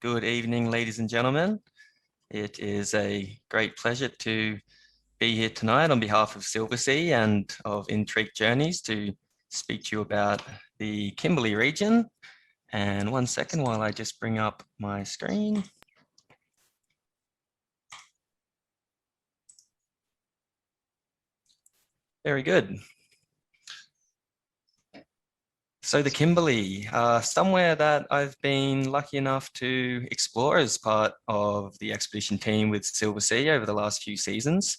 Good evening, ladies and gentlemen. It is a great pleasure to be here tonight on behalf of Silversea and of Intriq Journeys to speak to you about the Kimberley region. And 1 second while I just bring up my screen. Very good. So the Kimberley, somewhere that I've been lucky enough to explore as part of the expedition team with Silversea over the last few seasons.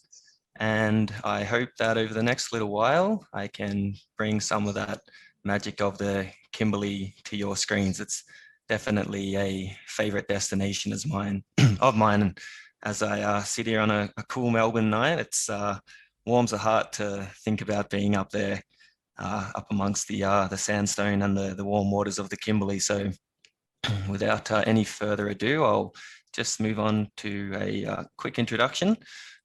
And I hope that over the next little while, I can bring some of that magic of the Kimberley to your screens. It's definitely a favorite destination of mine. And as I sit here on a cool Melbourne night, it's warms the heart to think about being up there, up amongst the sandstone and the warm waters of the Kimberley. So without any further ado, I'll just move on to a quick introduction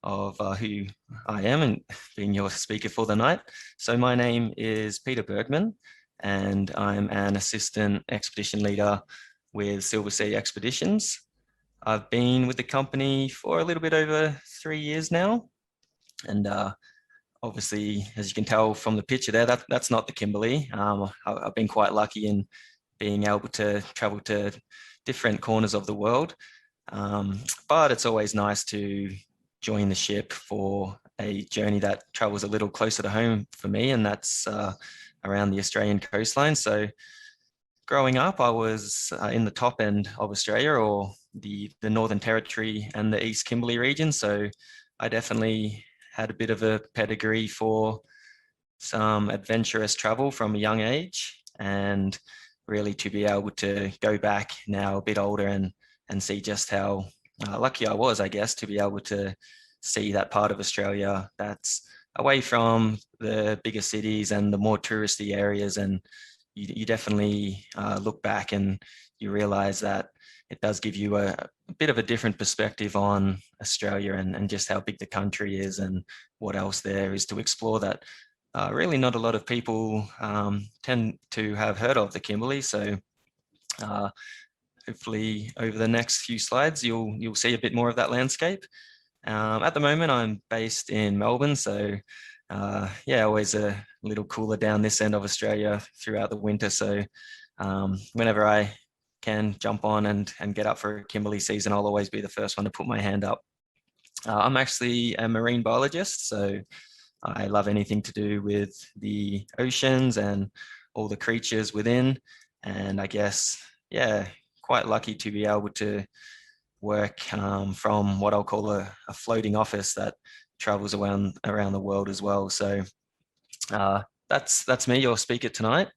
of who I am and being your speaker for the night. So my name is Peter Bergman, and I'm an assistant expedition leader with Silversea Expeditions. I've been with the company for a little bit over 3 years now, and obviously, as you can tell from the picture there, that's not the Kimberley. I've been quite lucky in being able to travel to different corners of the world, but it's always nice to join the ship for a journey that travels a little closer to home for me, and that's around the Australian coastline. So growing up, I was in the top end of Australia, or the Northern Territory and the East Kimberley region. So I definitely had a bit of a pedigree for some adventurous travel from a young age, and really to be able to go back now a bit older and see just how lucky I was, I guess, to be able to see that part of Australia that's away from the bigger cities and the more touristy areas. And you definitely look back and you realize that it does give you a bit of a different perspective on Australia and just how big the country is and what else there is to explore that really not a lot of people tend to have heard of the Kimberley. So hopefully over the next few slides, you'll see a bit more of that landscape. At the moment, I'm based in Melbourne, so yeah, always a little cooler down this end of Australia throughout the winter. So whenever I can jump on and get up for a Kimberley season, I'll always be the first one to put my hand up. I'm actually a marine biologist, so I love anything to do with the oceans and all the creatures within. And I guess, yeah, quite lucky to be able to work from what I'll call a floating office that travels around the world as well. So that's me, your speaker tonight.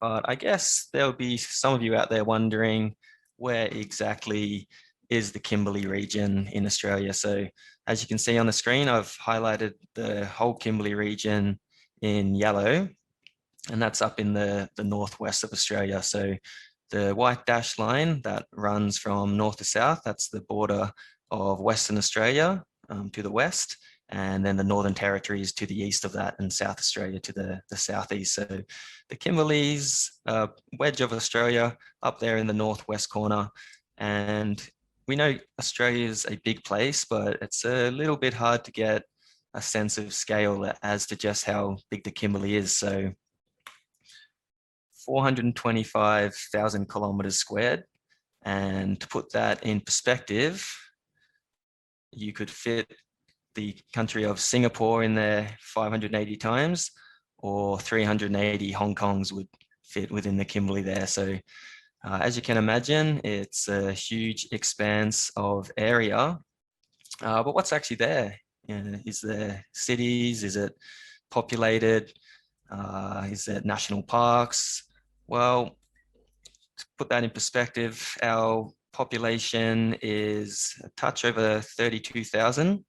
But I guess there'll be some of you out there wondering, where exactly is the Kimberley region in Australia? So as you can see on the screen, I've highlighted the whole Kimberley region in yellow, and that's up in the northwest of Australia. So the white dashed line that runs from north to south, that's the border of Western Australia to the west, and then the Northern Territories to the east of that, and South Australia to the southeast. So the Kimberley's wedge of Australia up there in the northwest corner. And we know Australia's a big place, but it's a little bit hard to get a sense of scale as to just how big the Kimberley is. So 425,000 kilometers squared. And to put that in perspective, you could fit the country of Singapore in there 580 times, or 380 Hong Kongs would fit within the Kimberley there. So as you can imagine, it's a huge expanse of area. But what's actually there? Is there cities? Is it populated? Is there national parks? Well, to put that in perspective, our population is a touch over 32,000.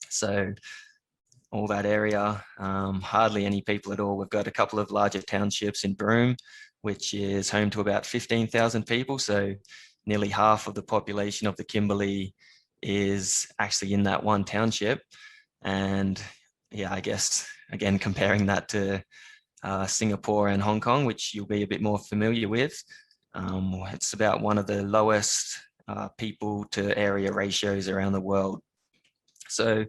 So all that area, hardly any people at all. We've got a couple of larger townships in Broome, which is home to about 15,000 people. So nearly half of the population of the Kimberley is actually in that one township. And yeah, I guess, again, comparing that to Singapore and Hong Kong, which you'll be a bit more familiar with, It's about one of the lowest people to area ratios around the world. So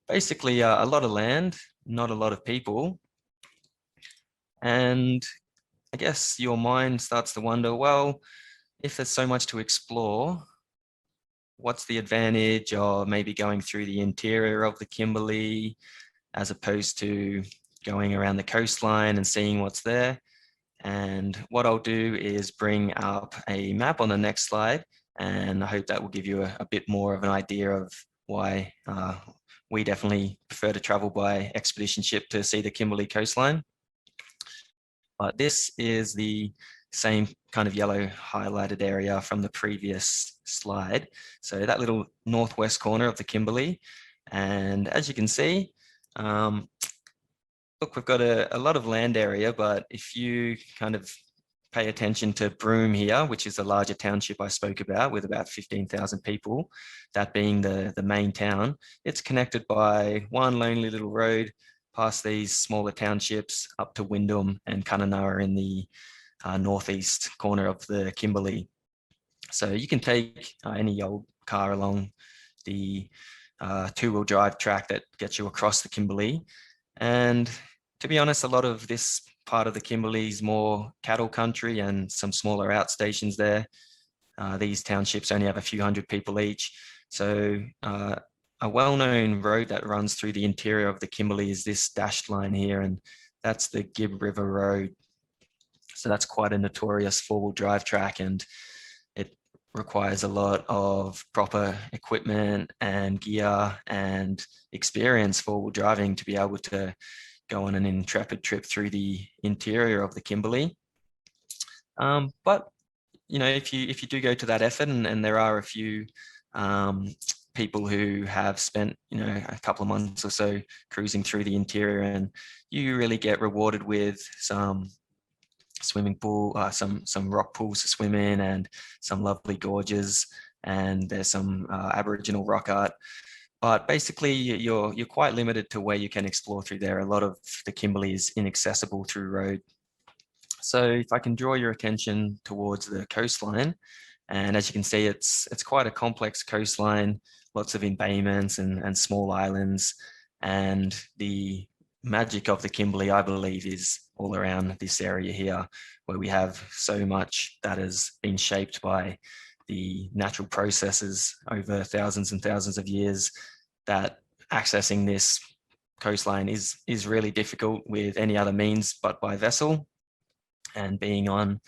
basically a lot of land, not a lot of people. And I guess your mind starts to wonder, well, if there's so much to explore, what's the advantage of maybe going through the interior of the Kimberley as opposed to going around the coastline and seeing what's there? And what I'll do is bring up a map on the next slide, and I hope that will give you a bit more of an idea of why we definitely prefer to travel by expedition ship to see the Kimberley coastline. But this is the same kind of yellow highlighted area from the previous slide. So that little northwest corner of the Kimberley. And as you can see, look, we've got a lot of land area, but if you kind of pay attention to Broome here, which is the larger township I spoke about with about 15,000 people, that being the main town, it's connected by one lonely little road past these smaller townships up to Wyndham and Kununurra in the northeast corner of the Kimberley. So you can take any old car along the two-wheel drive track that gets you across the Kimberley. And to be honest, a lot of this part of the Kimberley is more cattle country and some smaller outstations there. These townships only have a few hundred people each. So a well-known road that runs through the interior of the Kimberley is this dashed line here, and that's the Gibb River Road. So that's quite a notorious four-wheel drive track, and it requires a lot of proper equipment and gear and experience four-wheel driving to be able to go on an intrepid trip through the interior of the Kimberley. But you know, if you do go to that effort, and there are a few people who have spent, you know, a couple of months or so cruising through the interior, and you really get rewarded with some swimming pool, some rock pools to swim in, and some lovely gorges, and there's some Aboriginal rock art. But basically, you're quite limited to where you can explore through there. A lot of the Kimberley is inaccessible through road. So if I can draw your attention towards the coastline, and as you can see, it's quite a complex coastline, lots of embayments and small islands. And the magic of the Kimberley, I believe, is all around this area here, where we have so much that has been shaped by the natural processes over thousands and thousands of years, that accessing this coastline is really difficult with any other means but by vessel. And being on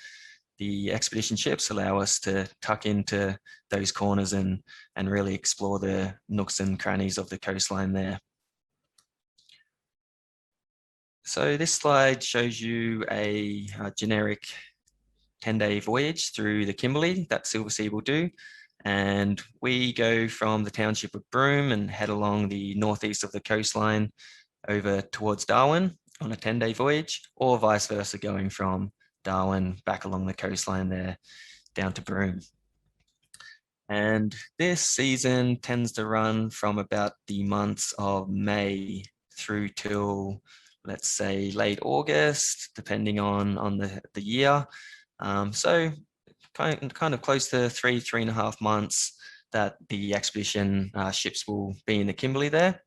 the expedition ships allow us to tuck into those corners and really explore the nooks and crannies of the coastline there. So this slide shows you a generic 10-day voyage through the Kimberley that Silversea will do. And we go from the township of Broome and head along the northeast of the coastline over towards Darwin on a 10-day voyage, or vice versa, going from Darwin back along the coastline there down to Broome. And this season tends to run from about the months of May through till, let's say, late August, depending on the year. So kind of close to 3.5 months that the expedition ships will be in the Kimberley there.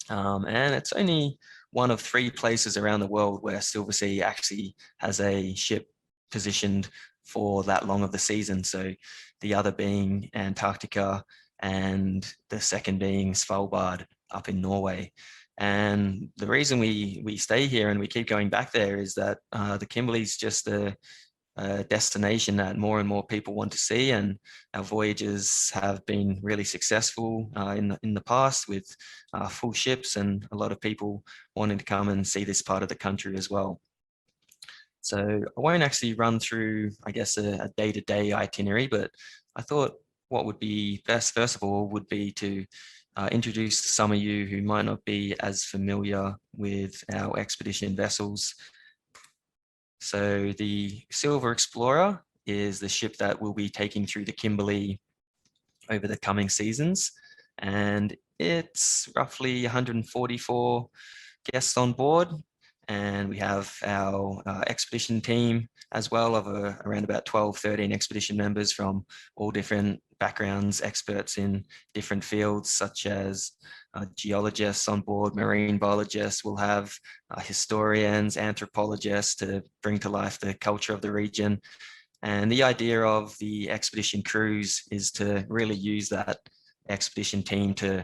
And it's only one of 3 places around the world where Silversea actually has a ship positioned for that long of the season. So the other being Antarctica, and the second being Svalbard up in Norway. And the reason we stay here and we keep going back there is that the Kimberley is just a destination that more and more people want to see, and our voyages have been really successful in the past with full ships and a lot of people wanting to come and see this part of the country as well. So I won't actually run through, I guess, a day-to-day itinerary, but I thought what would be best, first of all, would be to introduce some of you who might not be as familiar with our expedition vessels. So the Silver Explorer is the ship that we'll be taking through the Kimberley over the coming seasons, and it's roughly 144 guests on board. And we have our expedition team as well of around about 12, 13 expedition members from all different backgrounds, experts in different fields, such as geologists on board, marine biologists. We'll have historians, anthropologists to bring to life the culture of the region. And the idea of the expedition cruise is to really use that expedition team to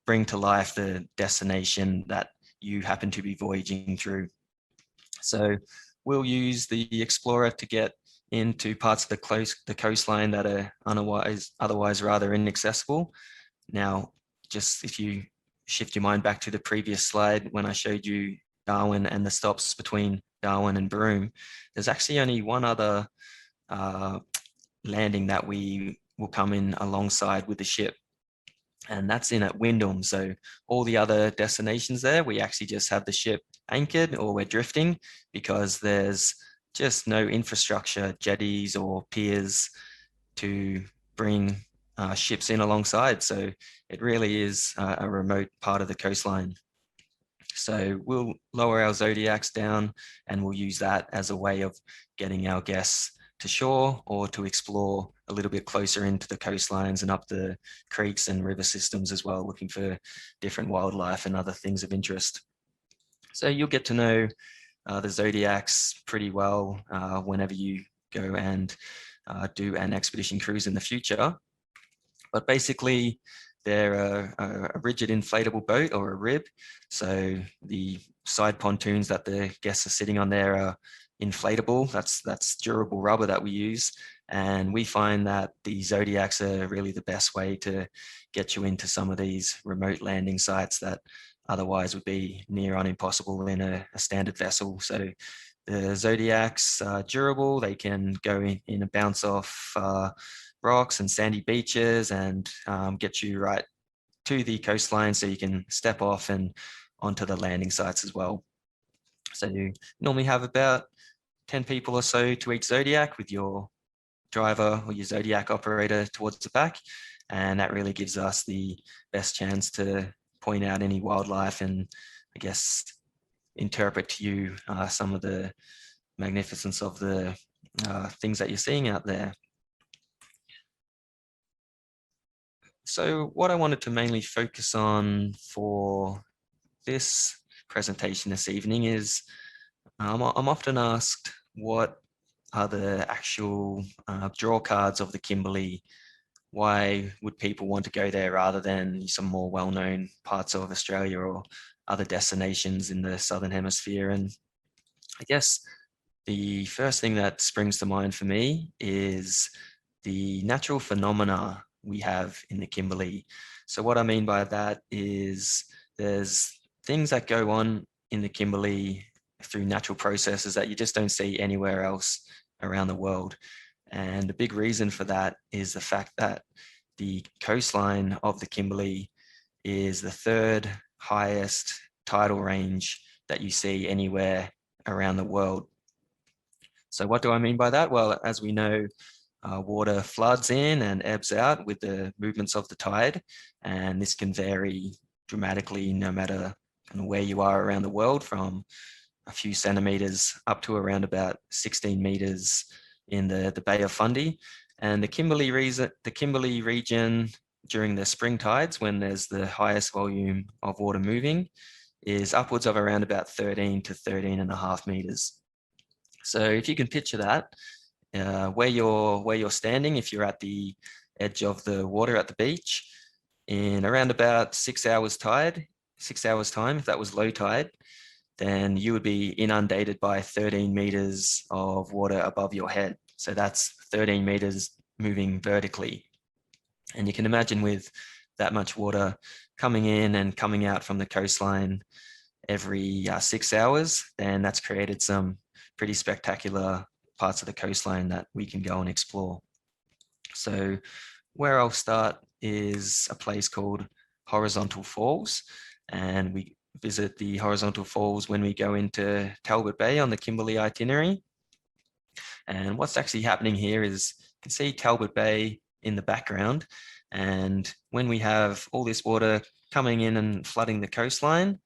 bring to life the destination that you happen to be voyaging through. So we'll use the explorer to get into parts of the coastline that are otherwise rather inaccessible. Now, just if you shift your mind back to the previous slide when I showed you Darwin and the stops between Darwin and Broome, there's actually only one other landing that we will come in alongside with the ship, and that's in at Wyndham. So all the other destinations there, we actually just have the ship anchored or we're drifting because there's just no infrastructure, jetties or piers to bring ships in alongside. So it really is a remote part of the coastline. So we'll lower our zodiacs down and we'll use that as a way of getting our guests to shore or to explore a little bit closer into the coastlines and up the creeks and river systems as well, looking for different wildlife and other things of interest. So you'll get to know the zodiacs pretty well whenever you go and do an expedition cruise in the future. But basically, they're a rigid inflatable boat or a rib. So the side pontoons that the guests are sitting on there are inflatable. That's durable rubber that we use. And we find that the zodiacs are really the best way to get you into some of these remote landing sites that otherwise would be near on impossible in a standard vessel. So the zodiacs are durable. They can go in and bounce off rocks and sandy beaches and get you right to the coastline so you can step off and onto the landing sites as well. So you normally have about 10 people or so to each zodiac with your driver or your zodiac operator towards the back. And that really gives us the best chance to point out any wildlife and I guess interpret to you some of the magnificence of the things that you're seeing out there. So what I wanted to mainly focus on for this presentation this evening is I'm often asked what are the actual draw cards of the Kimberley. Why would people want to go there rather than some more well-known parts of Australia or other destinations in the Southern Hemisphere? And I guess the first thing that springs to mind for me is the natural phenomena we have in the Kimberley. So what I mean by that is there's things that go on in the Kimberley through natural processes that you just don't see anywhere else around the world. And the big reason for that is the fact that the coastline of the Kimberley is the third highest tidal range that you see anywhere around the world. So what do I mean by that? Well, as we know, water floods in and ebbs out with the movements of the tide, and this can vary dramatically no matter kind of where you are around the world, from a few centimeters up to around about 16 meters in the Bay of Fundy. And the Kimberley region during the spring tides, when there's the highest volume of water moving, is upwards of around about 13 to 13.5 meters. So if you can picture that, where you're standing, if you're at the edge of the water at the beach, in around about 6 hours time, if that was low tide, then you would be inundated by 13 meters of water above your head. So that's 13 meters moving vertically. And you can imagine with that much water coming in and coming out from the coastline every 6 hours, then that's created some pretty spectacular parts of the coastline that we can go and explore. So where I'll start is a place called Horizontal Falls, and we visit the Horizontal Falls when we go into Talbot Bay on the Kimberley itinerary. And what's actually happening here is you can see Talbot Bay in the background, and when we have all this water coming in and flooding the coastline,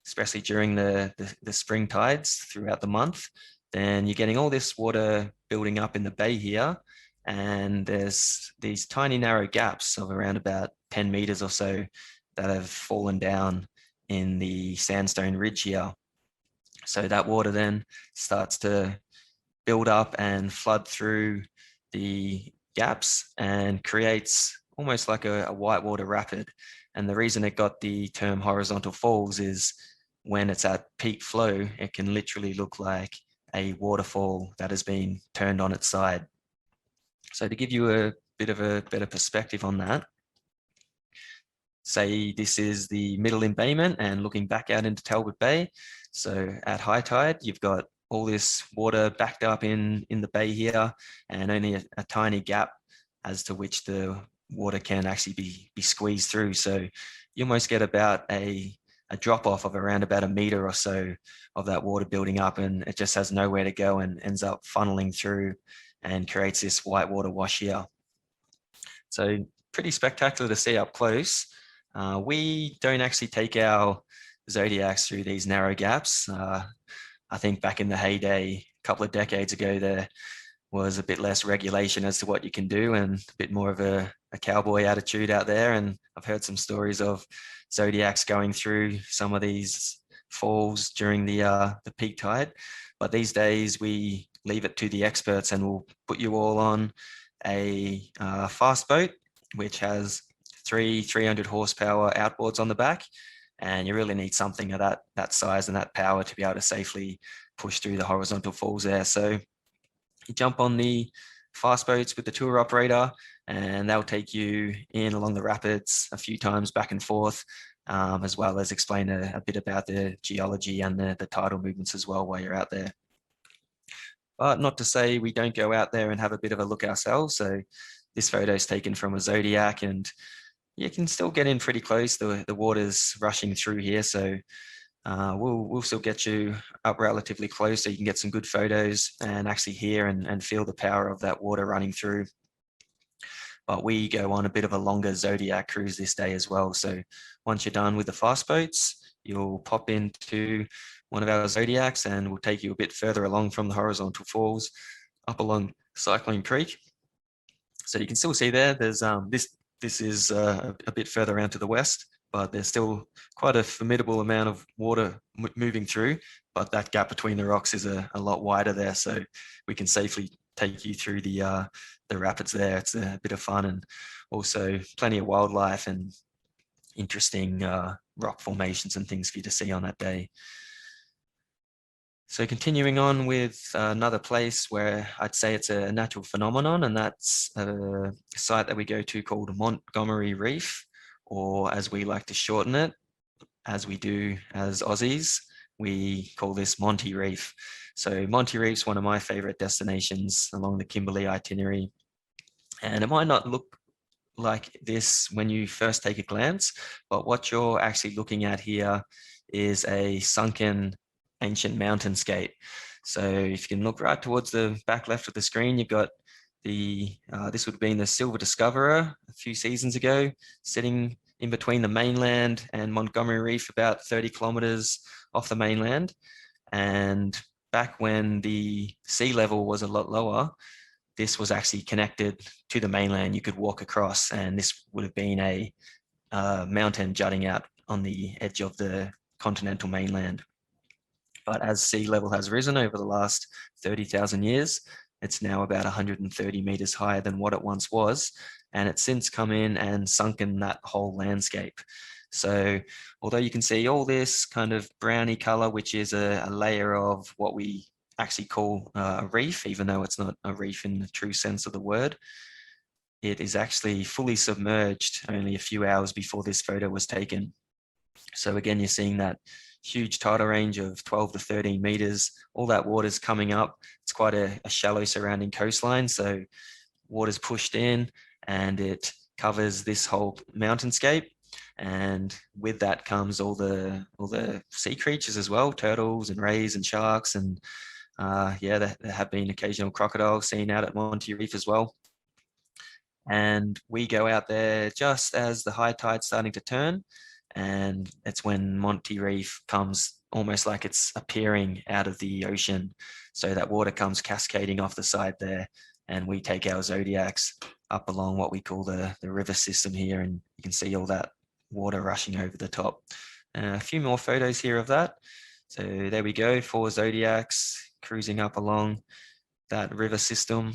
especially during the spring tides throughout the month, then you're getting all this water building up in the bay here. And there's these tiny narrow gaps of around about 10 meters or so that have fallen down in the sandstone ridge here. So that water then starts to build up and flood through the gaps and creates almost like a whitewater rapid. And the reason it got the term horizontal falls is when it's at peak flow, it can literally look like a waterfall that has been turned on its side. So to give you a bit of a better perspective on that, say this is the middle embayment and looking back out into Talbot Bay. So at high tide, you've got all this water backed up in the bay here, and only a tiny gap as to which the water can actually be squeezed through. So you almost get about a drop off of around about a meter or so of that water building up, and it just has nowhere to go and ends up funneling through and creates this whitewater wash here. So pretty spectacular to see up close. We don't actually take our zodiacs through these narrow gaps. I think back in the heyday, a couple of decades ago, there was a bit less regulation as to what you can do and a bit more of a cowboy attitude out there. And I've heard some stories of zodiacs going through some of these falls during the peak tide. But these days we leave it to the experts, and we'll put you all on a fast boat, which has 300 horsepower outboards on the back. And you really need something of that size and that power to be able to safely push through the horizontal falls there. So you jump on the fast boats with the tour operator, and they'll take you in along the rapids a few times back and forth, as well as explain a bit about the geology and the tidal movements as well while you're out there. But not to say we don't go out there and have a bit of a look ourselves. So this photo is taken from a zodiac, and you can still get in pretty close. The water's rushing through here, so we'll still get you up relatively close so you can get some good photos and actually hear and feel the power of that water running through. But we go on a bit of a longer zodiac cruise this day as well. So once you're done with the fast boats, you'll pop into one of our zodiacs, and we'll take you a bit further along from the horizontal falls up along Cyclone Creek. So you can still see there's this is a bit further out to the west, but there's still quite a formidable amount of water moving through, but that gap between the rocks is a lot wider there, so we can safely take you through the rapids there. It's a bit of fun, and also plenty of wildlife and interesting rock formations and things for you to see on that day. So continuing on with another place where I'd say it's a natural phenomenon, and that's a site that we go to called Montgomery Reef, or as we like to shorten it, as we do as Aussies, we call this Monty Reef. So Monty Reef's one of my favorite destinations along the Kimberley itinerary. And it might not look like this when you first take a glance, but what you're actually looking at here is a sunken ancient mountainscape. So if you can look right towards the back left of the screen, you've got this would have been the Silver Discoverer a few seasons ago, sitting in between the mainland and Montgomery Reef, about 30 kilometers off the mainland. And back when the sea level was a lot lower, this was actually connected to the mainland. You could walk across, and this would have been a mountain jutting out on the edge of the continental mainland. But as sea level has risen over the last 30,000 years, it's now about 130 meters higher than what it once was. And it's since come in and sunken that whole landscape. So although you can see all this kind of browny color, which is a layer of what we actually call a reef, even though it's not a reef in the true sense of the word, it is actually fully submerged only a few hours before this photo was taken. So again, you're seeing that huge tidal range of 12 to 13 meters. All that water's coming up. It's quite a shallow surrounding coastline. So water's pushed in and it covers this whole mountainscape. And with that comes all the sea creatures as well, turtles and rays and sharks. And yeah, there have been occasional crocodiles seen out at Monty Reef as well. And we go out there just as the high tide's starting to turn. And it's when Monty Reef comes almost like it's appearing out of the ocean. So that water comes cascading off the side there, and we take our zodiacs up along what we call the river system here, and you can see all that water rushing over the top. A few more photos here of that. So there we go, 4 zodiacs cruising up along that river system.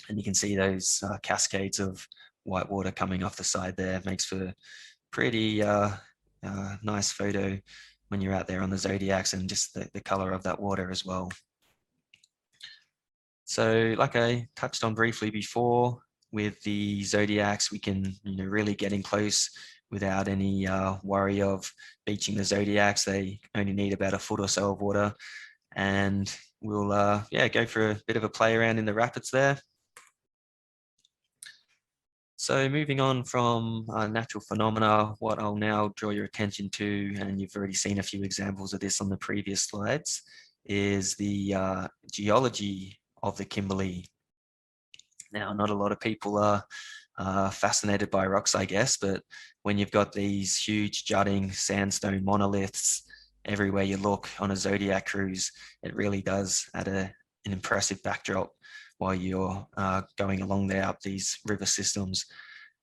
And you can see those cascades of white water coming off the side there. Makes for pretty nice photo when you're out there on the zodiacs, and just the color of that water as well. So like I touched on briefly before, with the zodiacs, we can really get in close without any worry of beaching the zodiacs. They only need about a foot or so of water, and we'll go for a bit of a play around in the rapids there. So moving on from natural phenomena, what I'll now draw your attention to, and you've already seen a few examples of this on the previous slides, is the geology of the Kimberley. Now, not a lot of people are fascinated by rocks, I guess, but when you've got these huge jutting sandstone monoliths everywhere you look on a zodiac cruise, it really does add an impressive backdrop while you're going along there up these river systems.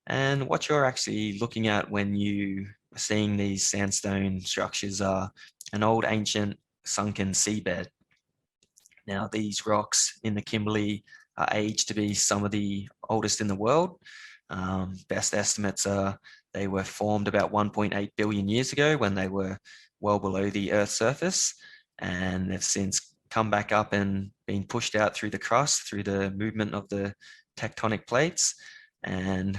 And what you're actually looking at when you are seeing these sandstone structures are an old ancient sunken seabed. Now, these rocks in the Kimberley are aged to be some of the oldest in the world. Best estimates are they were formed about 1.8 billion years ago, when they were well below the Earth's surface, and they've since come back up and been pushed out through the crust through the movement of the tectonic plates. And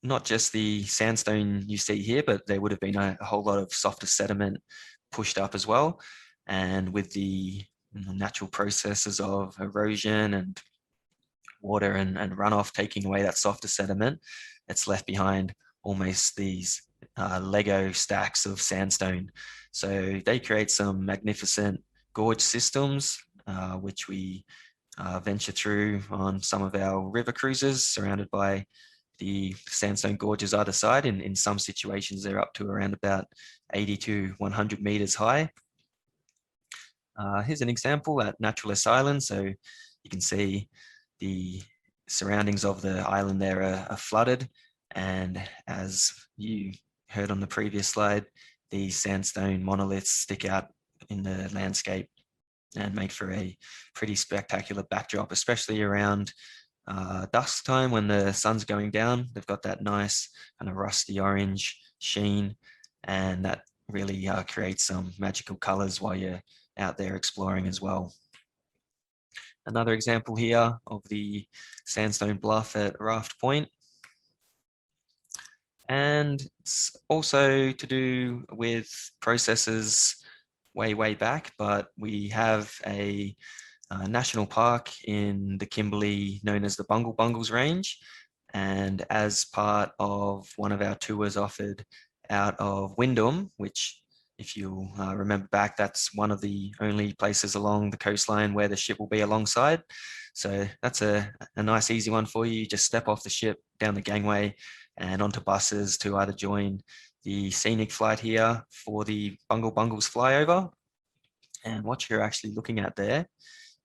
not just the sandstone you see here, but there would have been a whole lot of softer sediment pushed up as well. And with the natural processes of erosion and water and runoff taking away that softer sediment, it's left behind almost these Lego stacks of sandstone. So they create some magnificent gorge systems, which we venture through on some of our river cruises, surrounded by the sandstone gorges either side. In some situations, they're up to around about 80 to 100 meters high. Here's an example at Naturalist Island. So you can see the surroundings of the island there are flooded. And as you heard on the previous slide, these sandstone monoliths stick out in the landscape and make for a pretty spectacular backdrop, especially around dusk time when the sun's going down. They've got that nice kind of rusty orange sheen, and that really creates some magical colors while you're out there exploring as well. Another example here of the sandstone bluff at Raft Point. And it's also to do with processes way back, but we have a national park in the Kimberley known as the Bungle Bungles Range. And as part of one of our tours offered out of Wyndham, which, if you remember back, that's one of the only places along the coastline where the ship will be alongside. So that's a nice easy one for you. You just step off the ship, down the gangway, and onto buses to either join the scenic flight here for the Bungle Bungles flyover. And what you're actually looking at there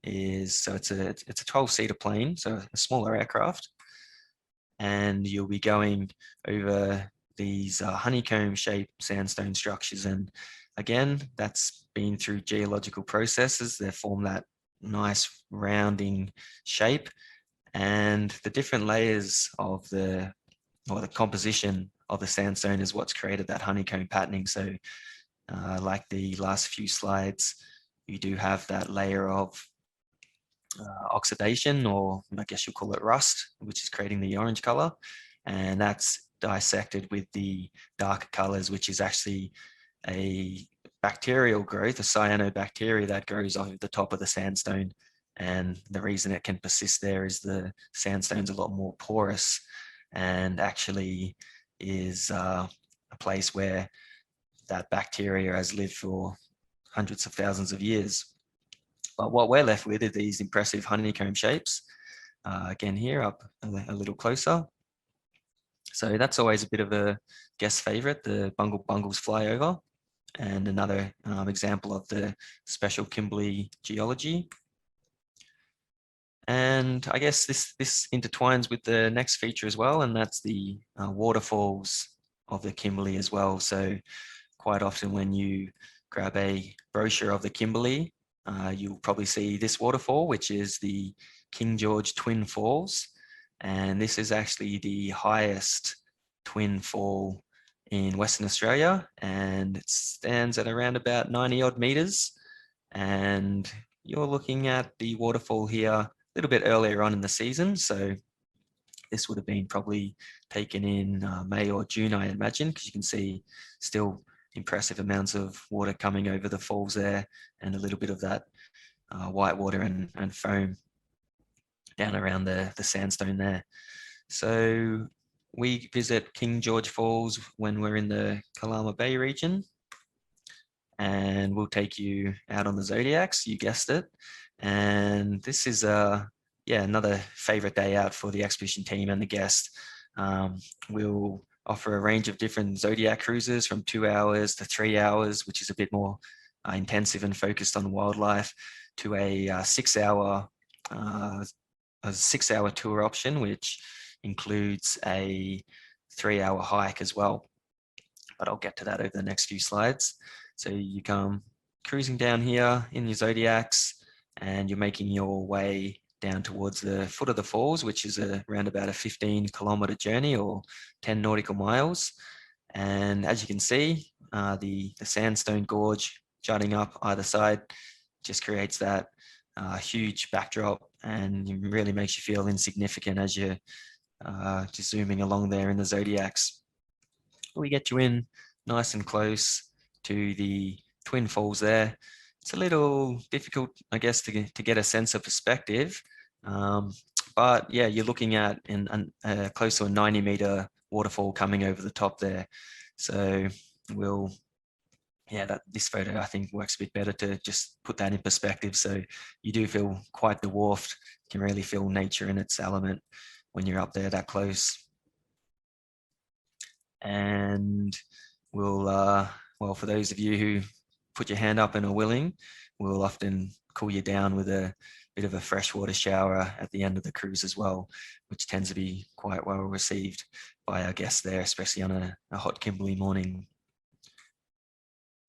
is, so it's a 12-seater plane, so a smaller aircraft, and you'll be going over these honeycomb-shaped sandstone structures. And again, that's been through geological processes. They form that nice rounding shape, and the different layers of the composition of the sandstone is what's created that honeycomb patterning. So like the last few slides, you do have that layer of oxidation, or I guess you'll call it rust, which is creating the orange color. And that's dissected with the darker colors, which is actually a bacterial growth, a cyanobacteria that grows over the top of the sandstone. And the reason it can persist there is the sandstone's a lot more porous, and actually is a place where that bacteria has lived for hundreds of thousands of years. But what we're left with are these impressive honeycomb shapes. Again, here up a little closer. So that's always a bit of a guest favorite, the Bungle Bungles flyover. and another example of the special Kimberley geology. And I guess this intertwines with the next feature as well, and that's the waterfalls of the Kimberley as well. So quite often when you grab a brochure of the Kimberley, you'll probably see this waterfall, which is the King George Twin Falls. And this is actually the highest twin fall in Western Australia, and it stands at around about 90 odd meters. And you're looking at the waterfall here a little bit earlier on in the season. So this would have been probably taken in May or June, I imagine, because you can see still impressive amounts of water coming over the falls there, and a little bit of that white water and foam down around the sandstone there. So we visit King George Falls when we're in the Kalama Bay region, and we'll take you out on the zodiacs, you guessed it. And this is another favorite day out for the expedition team and the guest. We'll offer a range of different zodiac cruises from 2 hours to 3 hours, which is a bit more intensive and focused on wildlife, to a 6-hour tour option, which includes a 3-hour hike as well. But I'll get to that over the next few slides. So you come cruising down here in your zodiacs, and you're making your way down towards the foot of the falls, which is around about a 15-kilometer journey or 10 nautical miles. And as you can see, the sandstone gorge jutting up either side just creates that huge backdrop, and it really makes you feel insignificant as you're just zooming along there in the zodiacs. We get you in nice and close to the Twin Falls there. It's a little difficult, I guess, to get a sense of perspective. But yeah, you're looking at close to a 90-meter waterfall coming over the top there. So this photo I think works a bit better to just put that in perspective. So you do feel quite dwarfed. You can really feel nature in its element when you're up there that close. And for those of you who put your hand up and are willing, we'll often cool you down with a bit of a freshwater shower at the end of the cruise as well, which tends to be quite well received by our guests there, especially on a hot Kimberley morning.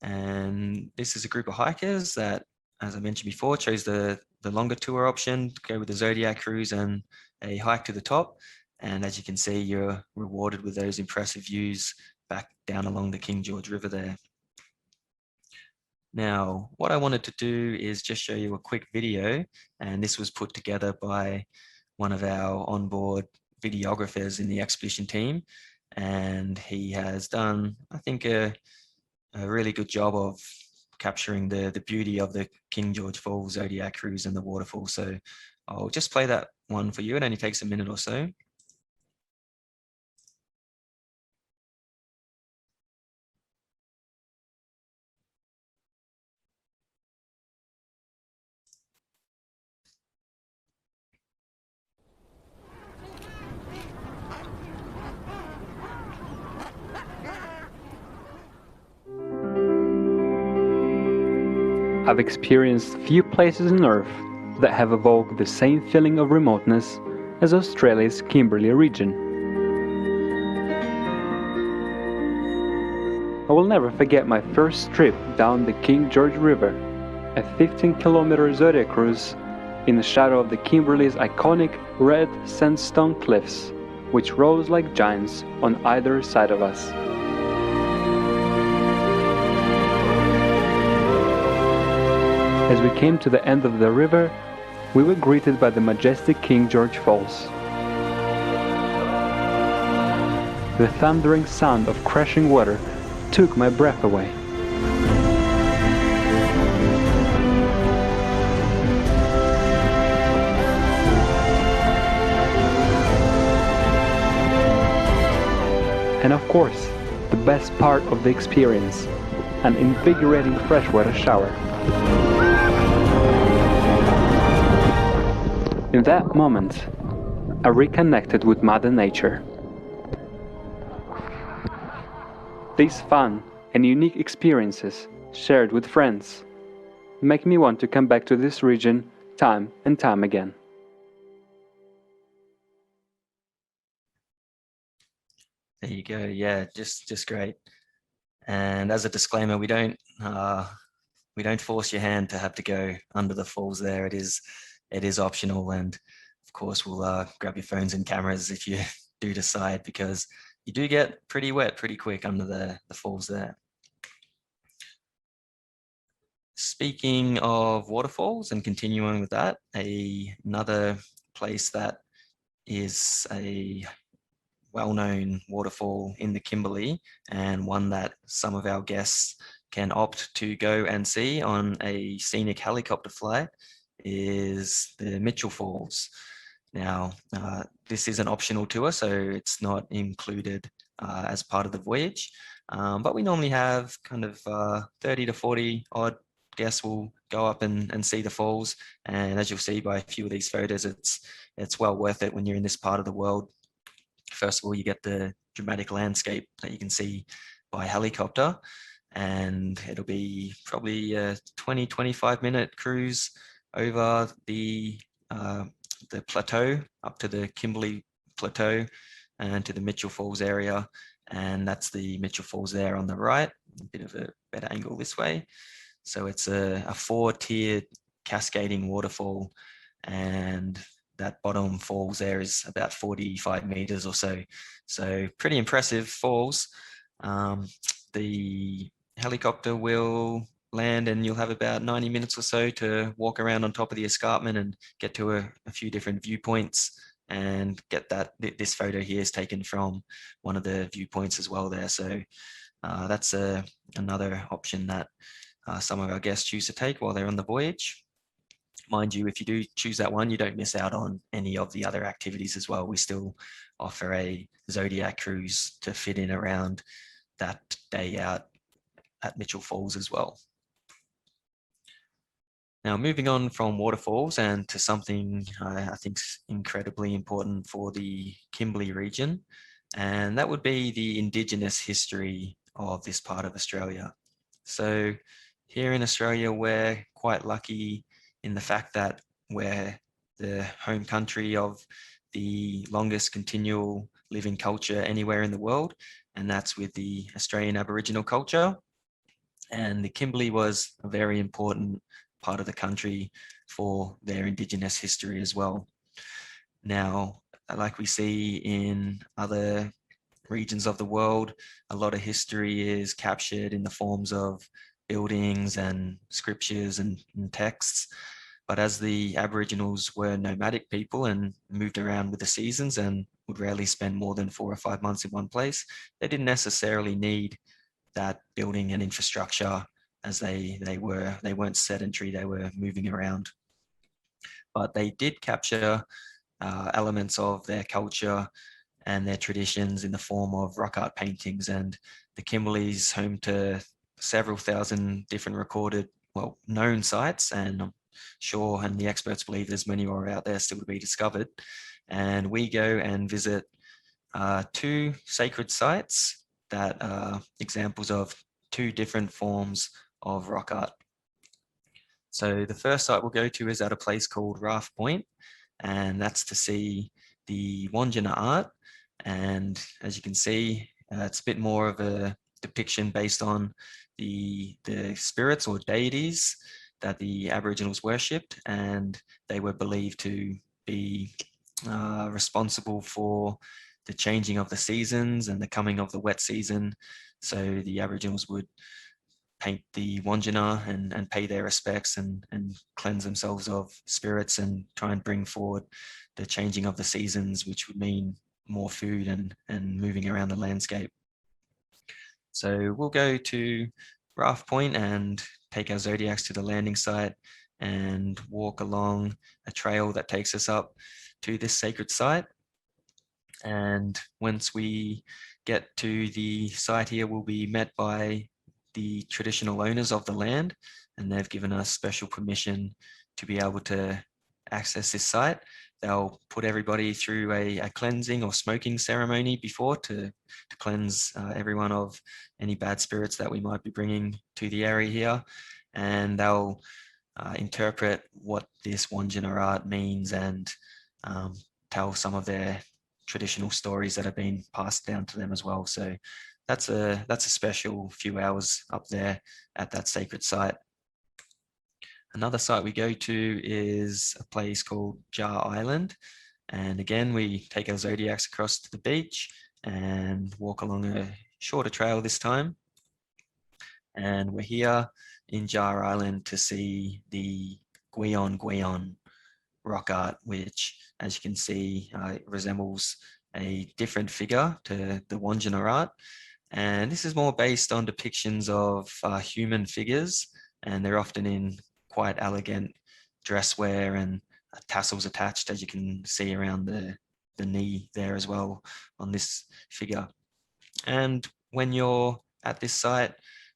And this is a group of hikers that, as I mentioned before, chose the longer tour option to go with the Zodiac cruise and a hike to the top. And as you can see, you're rewarded with those impressive views back down along the King George River there. Now, what I wanted to do is just show you a quick video, and this was put together by one of our onboard videographers in the expedition team, and he has done, I think, a really good job of capturing the beauty of the King George Falls Zodiac cruise and the waterfall. So I'll just play that one for you. It only takes a minute or so. I've experienced few places on Earth that have evoked the same feeling of remoteness as Australia's Kimberley region. I will never forget my first trip down the King George River, a 15-kilometer zodiac cruise in the shadow of the Kimberley's iconic red sandstone cliffs, which rose like giants on either side of us. As we came to the end of the river, we were greeted by the majestic King George Falls. The thundering sound of crashing water took my breath away. And of course, the best part of the experience, an invigorating freshwater shower. In that moment, I reconnected with Mother Nature. This fun, and unique experiences shared with friends make me want to come back to this region time and time again. There you go. Yeah, just great. And as a disclaimer, we don't force your hand to have to go under the falls there. It is optional, and of course we'll grab your phones and cameras if you do decide, because you do get pretty wet pretty quick under the falls there. Speaking of waterfalls and continuing with that, another place that is a well-known waterfall in the Kimberley, and one that some of our guests can opt to go and see on a scenic helicopter flight, is the Mitchell Falls. Now, this is an optional tour, so it's not included as part of the voyage, but we normally have kind of 30 to 40 odd guests will go up and see the falls. And as you'll see by a few of these photos, it's well worth it when you're in this part of the world. First of all, you get the dramatic landscape that you can see by helicopter, and it'll be probably a 20-25 minute cruise over the plateau up to the Kimberley plateau and to the Mitchell Falls area. And that's the Mitchell Falls there on the right, a bit of a better angle this way. So it's a 4-tiered cascading waterfall, and that bottom falls there is about 45 meters or so. So pretty impressive falls. The helicopter will land and you'll have about 90 minutes or so to walk around on top of the escarpment and get to a few different viewpoints, and get that. This photo here is taken from one of the viewpoints as well there. So that's another option that some of our guests choose to take while they're on the voyage. Mind you, if you do choose that one, you don't miss out on any of the other activities as well. We still offer a zodiac cruise to fit in around that day out at Mitchell Falls as well. Now, moving on from waterfalls and to something I think is incredibly important for the Kimberley region, and that would be the Indigenous history of this part of Australia. So here in Australia, we're quite lucky in the fact that we're the home country of the longest continual living culture anywhere in the world, and that's with the Australian Aboriginal culture. And the Kimberley was a very important part of the country for their Indigenous history as well. Now, like we see in other regions of the world, a lot of history is captured in the forms of buildings and scriptures and texts. But as the Aboriginals were nomadic people and moved around with the seasons and would rarely spend more than 4 or 5 months in one place, they didn't necessarily need that building and infrastructure, as they weren't sedentary, they were moving around. But they did capture elements of their culture and their traditions in the form of rock art paintings. And the Kimberley's home to several thousand different recorded, well, known sites, and I'm sure, and the experts believe there's many more out there still to be discovered. And we go and visit 2 sacred sites that are examples of 2 different forms of rock art. So the first site we'll go to is at a place called Raft Point, and that's to see the Wandjina art. And as you can see, it's a bit more of a depiction based on the spirits or deities that the Aboriginals worshipped, and they were believed to be responsible for the changing of the seasons and the coming of the wet season. So the Aboriginals would paint the Wandjina and pay their respects and cleanse themselves of spirits and try and bring forward the changing of the seasons, which would mean more food and moving around the landscape. So we'll go to Raft Point and take our zodiacs to the landing site and walk along a trail that takes us up to this sacred site. And once we get to the site here, we'll be met by the traditional owners of the land, and they've given us special permission to be able to access this site, they'll put everybody through a cleansing or smoking ceremony before to cleanse everyone of any bad spirits that we might be bringing to the area here. And they'll interpret what this Wandjina art means and tell some of their traditional stories that have been passed down to them as well. So that's a special few hours up there at that sacred site. Another site we go to is a place called Jar Island. And again, we take our zodiacs across to the beach and walk along a shorter trail this time. And we're here in Jar Island to see the Gwion rock art, which, as you can see, resembles a different figure to the Wandjina art. And this is more based on depictions of human figures, and they're often in quite elegant dress wear and tassels attached, as you can see around the knee there as well on this figure. And when you're at this site,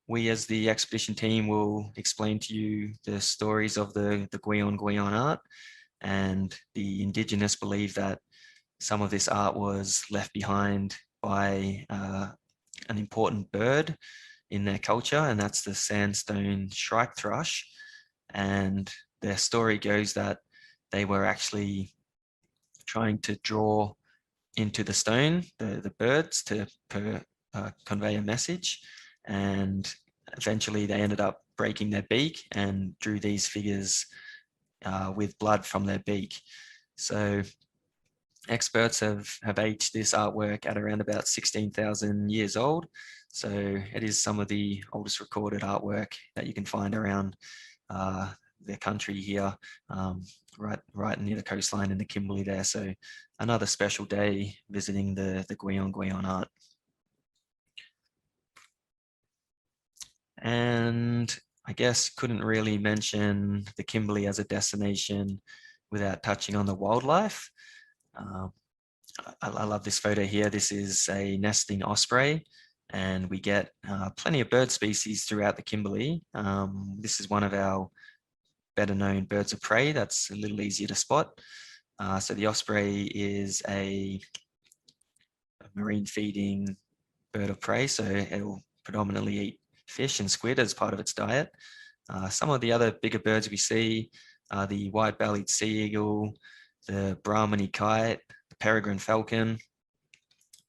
we as the expedition team will explain to you the stories of the Gwion art. And the Indigenous believe that some of this art was left behind by an important bird in their culture, and that's the sandstone shrike thrush. And their story goes that they were actually trying to draw into the stone the birds to convey a message, and eventually they ended up breaking their beak and drew these figures with blood from their beak. So experts have aged this artwork at around about 16,000 years old. So it is some of the oldest recorded artwork that you can find around the country here, right near the coastline in the Kimberley there. So another special day visiting the Gwion art. And I guess couldn't really mention the Kimberley as a destination without touching on the wildlife. I love this photo here. This is a nesting osprey, and we get plenty of bird species throughout the Kimberley. This is one of our better known birds of prey that's a little easier to spot. So the osprey is a marine feeding bird of prey, so it'll predominantly eat fish and squid as part of its diet. Some of the other bigger birds we see are the white-bellied sea eagle, the Brahminy kite, the peregrine falcon.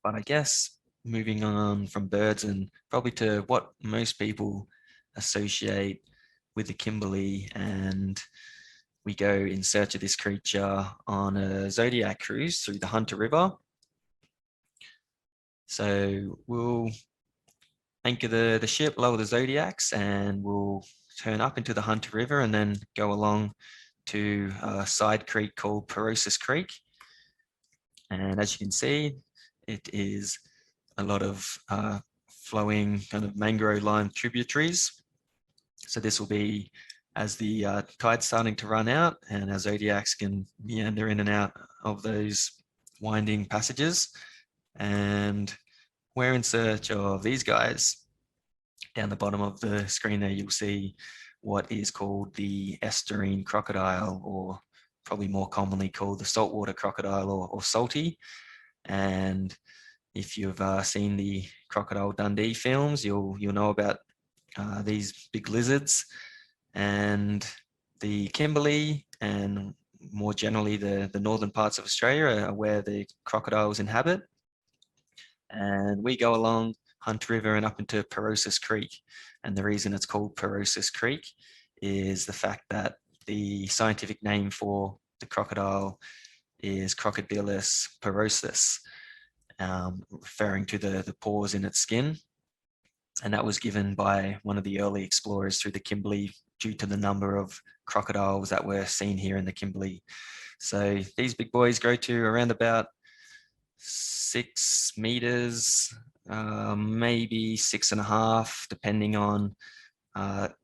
But I guess moving on from birds and probably to what most people associate with the Kimberley, and we go in search of this creature on a zodiac cruise through the Hunter River. So we'll anchor the ship, lower the zodiacs, and we'll turn up into the Hunter River and then go along to a side creek called Parosis Creek. And as you can see, it is a lot of flowing kind of mangrove lime tributaries. So this will be as the tide's starting to run out and our zodiacs can meander in and out of those winding passages. And we're in search of these guys. Down the bottom of the screen there, you'll see what is called the estuarine crocodile, or probably more commonly called the saltwater crocodile or salty. And if you've seen the Crocodile Dundee films, you'll know about these big lizards. And the Kimberley and more generally the northern parts of Australia are where the crocodiles inhabit. And we go along Hunt River and up into Parosis Creek. And the reason it's called Parosis Creek is the fact that the scientific name for the crocodile is Crocodilus porosus, referring to the pores in its skin. And that was given by one of the early explorers through the Kimberley due to the number of crocodiles that were seen here in the Kimberley. So these big boys grow to around about 6 meters, maybe 6.5, depending on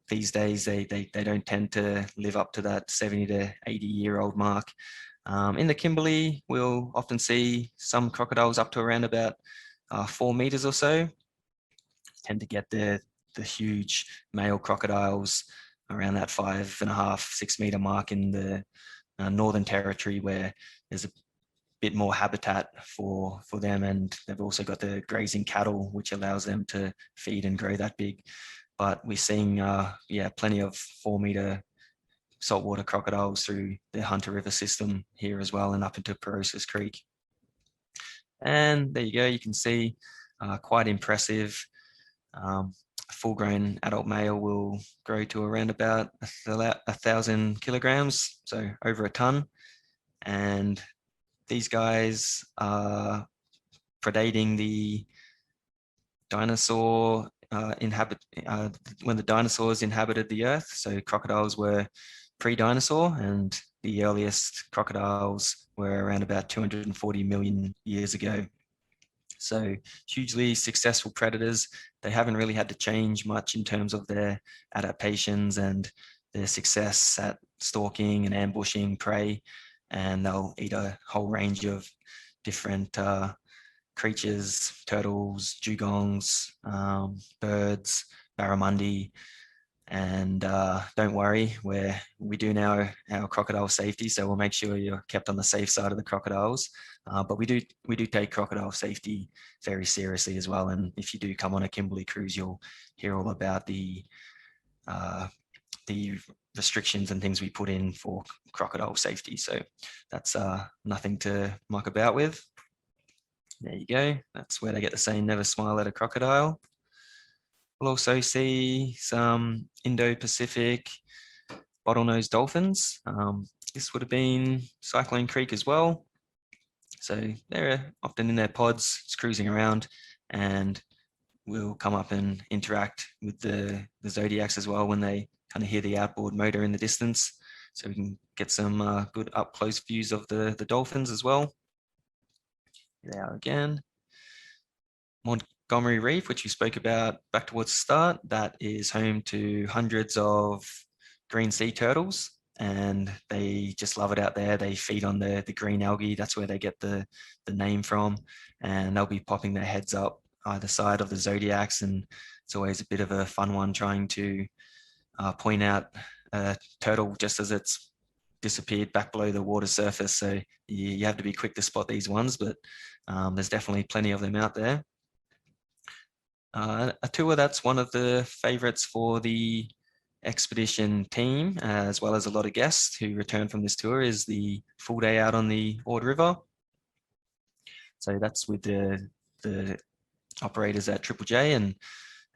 these days, they don't tend to live up to that 70 to 80-year-old mark. In the Kimberley, we'll often see some crocodiles up to around about 4 meters or so. Tend to get the huge male crocodiles around that 5.5, 6 meter mark in the Northern Territory, where there's a bit more habitat for them, and they've also got the grazing cattle, which allows them to feed and grow that big. But we're seeing plenty of 4-meter saltwater crocodiles through the Hunter River system here as well, and up into Perosis Creek. And there you go, you can see quite impressive. A full-grown adult male will grow to around about 1,000 kilograms, so over a ton. And these guys are predating the dinosaur when the dinosaurs inhabited the earth. So crocodiles were pre-dinosaur, and the earliest crocodiles were around about 240 million years ago. So hugely successful predators. They haven't really had to change much in terms of their adaptations and their success at stalking and ambushing prey. And they'll eat a whole range of different creatures, turtles, dugongs, birds, barramundi. And don't worry, we do now our crocodile safety, so we'll make sure you're kept on the safe side of the crocodiles. But we do take crocodile safety very seriously as well. And if you do come on a Kimberley cruise, you'll hear all about the restrictions and things we put in for crocodile safety. So that's nothing to muck about with. There you go. That's where they get the saying, never smile at a crocodile. We'll also see some Indo-Pacific bottlenose dolphins. This would have been Cyclone Creek as well. So they're often in their pods, just cruising around, and we'll come up and interact with the zodiacs as well when they kind of hear the outboard motor in the distance. So we can get some good up close views of the dolphins as well. Here they are again. Montgomery Reef, which we spoke about back towards the start, that is home to hundreds of green sea turtles, and they just love it out there. They feed on the green algae. That's where they get the name from, and they'll be popping their heads up either side of the zodiacs, and it's always a bit of a fun one trying to point out a turtle just as it's disappeared back below the water surface. So you have to be quick to spot these ones, but there's definitely plenty of them out there. A tour that's one of the favorites for the expedition team, as well as a lot of guests who return from this tour, is the full day out on the Ord River. So that's with the operators at Triple J,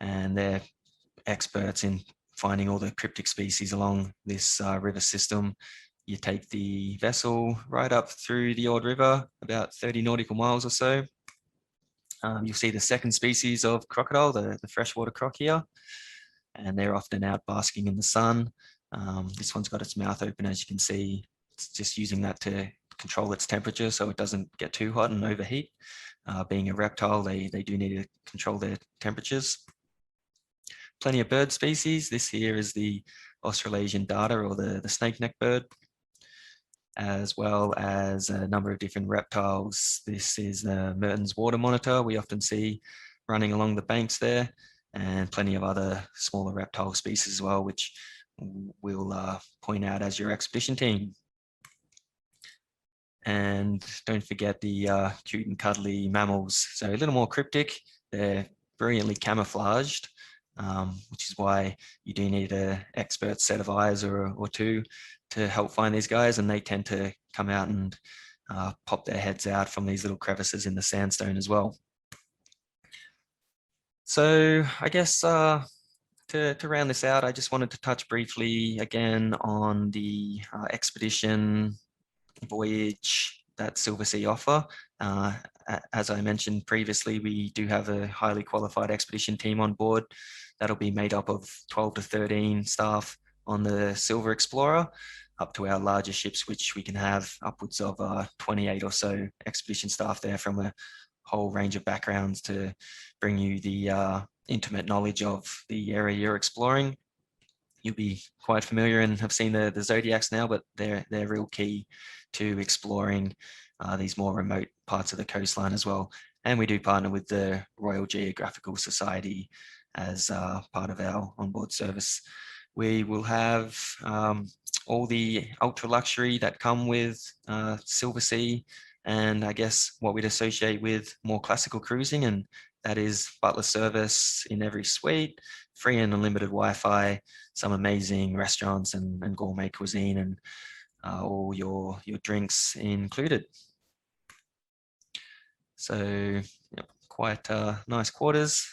and they're experts in finding all the cryptic species along this river system. You take the vessel right up through the Ord River, about 30 nautical miles or so. You'll see the second species of crocodile, the freshwater croc here, and they're often out basking in the sun. This one's got its mouth open, as you can see. It's just using that to control its temperature so it doesn't get too hot and overheat. Being a reptile, they do need to control their temperatures. Plenty of bird species. This here is the Australasian darter, or the snake-neck bird, as well as a number of different reptiles. This is the Merton's water monitor we often see running along the banks there, and plenty of other smaller reptile species as well, which we'll point out as your expedition team. And don't forget the cute and cuddly mammals. So a little more cryptic. They're brilliantly camouflaged, which is why you do need an expert set of eyes or two to help find these guys, and they tend to come out and pop their heads out from these little crevices in the sandstone as well. So I guess to round this out, I just wanted to touch briefly again on the expedition voyage that Silversea offer. As I mentioned previously, we do have a highly qualified expedition team on board that'll be made up of 12 to 13 staff on the Silver Explorer, up to our larger ships, which we can have upwards of 28 or so expedition staff there from a whole range of backgrounds to bring you the intimate knowledge of the area you're exploring. You'll be quite familiar and have seen the zodiacs now, but they're real key to exploring these more remote parts of the coastline as well. And we do partner with the Royal Geographical Society as part of our onboard service. We will have all the ultra luxury that come with Silversea, and I guess what we'd associate with more classical cruising, and that is butler service in every suite, free and unlimited Wi-Fi, some amazing restaurants and gourmet cuisine, and all your drinks included. So quite nice quarters.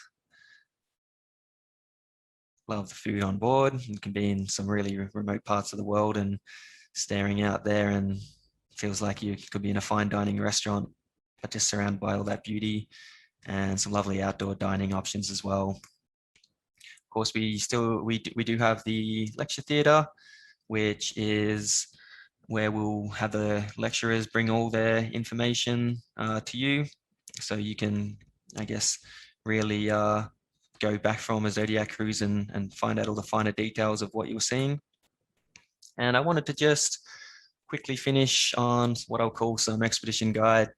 Love the food on board. You can be in some really remote parts of the world and staring out there, and feels like you could be in a fine dining restaurant, but just surrounded by all that beauty, and some lovely outdoor dining options as well. Of course, we do have the lecture theatre, which is where we'll have the lecturers bring all their information to you, so you can, I guess, really go back from a zodiac cruise and find out all the finer details of what you're seeing. And I wanted to just quickly finish on what I'll call some expedition guide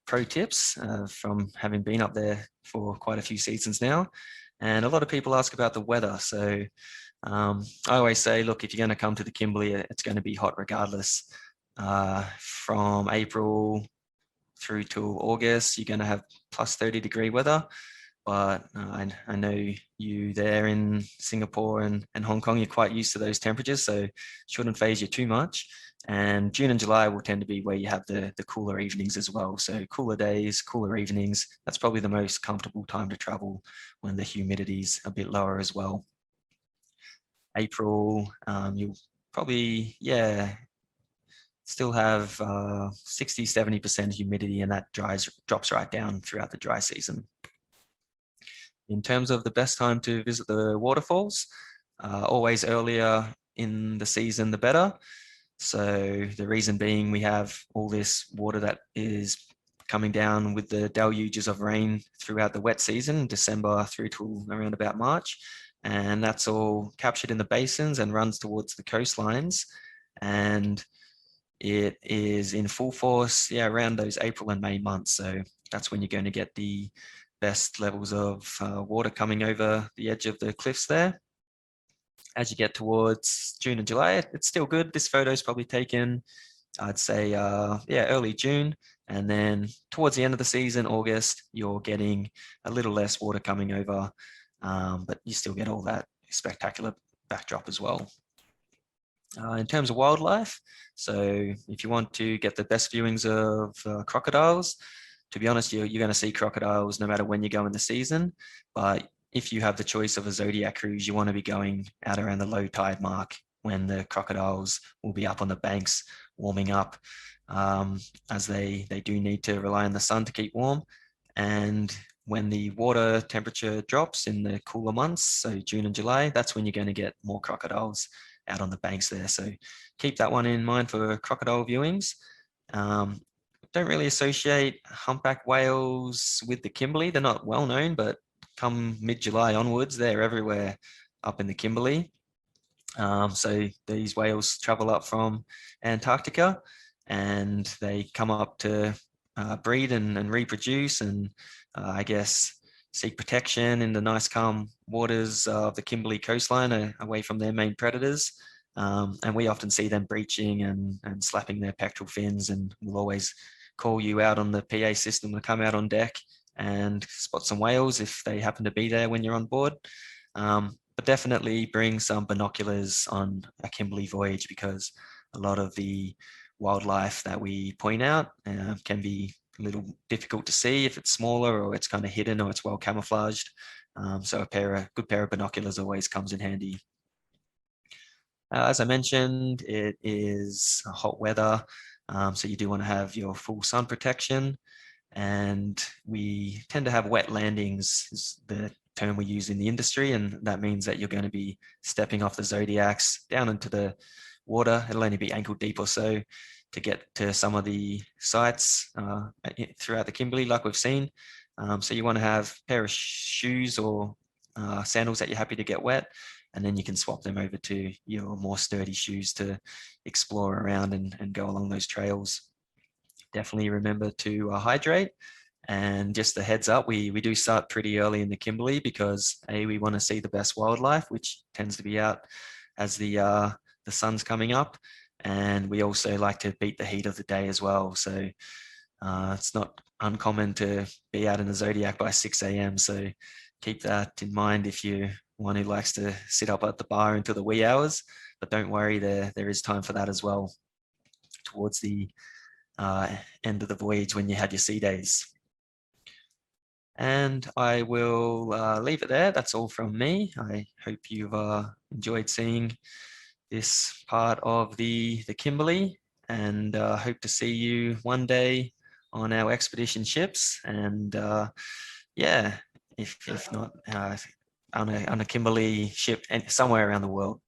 pro tips from having been up there for quite a few seasons now. And a lot of people ask about the weather. So I always say, look, if you're going to come to the Kimberley, it's going to be hot regardless. From April through to August, you're going to have plus 30-degree weather. But I know you there in Singapore and Hong Kong, you're quite used to those temperatures, so it shouldn't phase you too much. And June and July will tend to be where you have the cooler evenings as well. So cooler days, cooler evenings, that's probably the most comfortable time to travel when the humidity's a bit lower as well. April, you'll probably, still have 60, 70% humidity, and that drops right down throughout the dry season. In terms of the best time to visit the waterfalls, always earlier in the season, the better. So the reason being, we have all this water that is coming down with the deluges of rain throughout the wet season, December through to around about March. And that's all captured in the basins and runs towards the coastlines. And it is in full force, around those April and May months. So that's when you're going to get the best levels of water coming over the edge of the cliffs there. As you get towards June and July, it's still good. This photo is probably taken, I'd say, early June. And then towards the end of the season, August, you're getting a little less water coming over, but you still get all that spectacular backdrop as well. In terms of wildlife, so if you want to get the best viewings of crocodiles, to be honest, you're going to see crocodiles no matter when you go in the season. But if you have the choice of a zodiac cruise, you want to be going out around the low tide mark when the crocodiles will be up on the banks warming up, as they do need to rely on the sun to keep warm. And when the water temperature drops in the cooler months, so June and July, that's when you're going to get more crocodiles out on the banks there. So keep that one in mind for crocodile viewings. Don't really associate humpback whales with the Kimberley. They're not well known, but come mid-July onwards, they're everywhere up in the Kimberley. So these whales travel up from Antarctica, and they come up to breed and reproduce, and I guess seek protection in the nice calm waters of the Kimberley coastline away from their main predators. And we often see them breaching and slapping their pectoral fins, and we'll always call you out on the PA system to come out on deck and spot some whales if they happen to be there when you're on board. But definitely bring some binoculars on a Kimberley voyage, because a lot of the wildlife that we point out can be a little difficult to see if it's smaller or it's kind of hidden or it's well camouflaged. So a good pair of binoculars always comes in handy. As I mentioned, it is hot weather, so you do want to have your full sun protection. And we tend to have wet landings, is the term we use in the industry, and that means that you're going to be stepping off the zodiacs down into the water. It'll only be ankle deep or so to get to some of the sites throughout the Kimberley, like we've seen. So you want to have a pair of shoes or sandals that you're happy to get wet, and then you can swap them over to your more sturdy shoes to explore around and go along those trails. Definitely remember to hydrate. And just a heads up, we do start pretty early in the Kimberley because we want to see the best wildlife, which tends to be out as the the sun's coming up, and we also like to beat the heat of the day as well. So it's not uncommon to be out in the zodiac by 6 a.m. So keep that in mind if you're one who likes to sit up at the bar until the wee hours. But don't worry, there is time for that as well towards the end of the voyage when you had your sea days. And I will leave it there. That's all from me. I hope you've enjoyed seeing this part of the Kimberley, and hope to see you one day on our expedition ships. And yeah, if not on a Kimberley ship and somewhere around the world.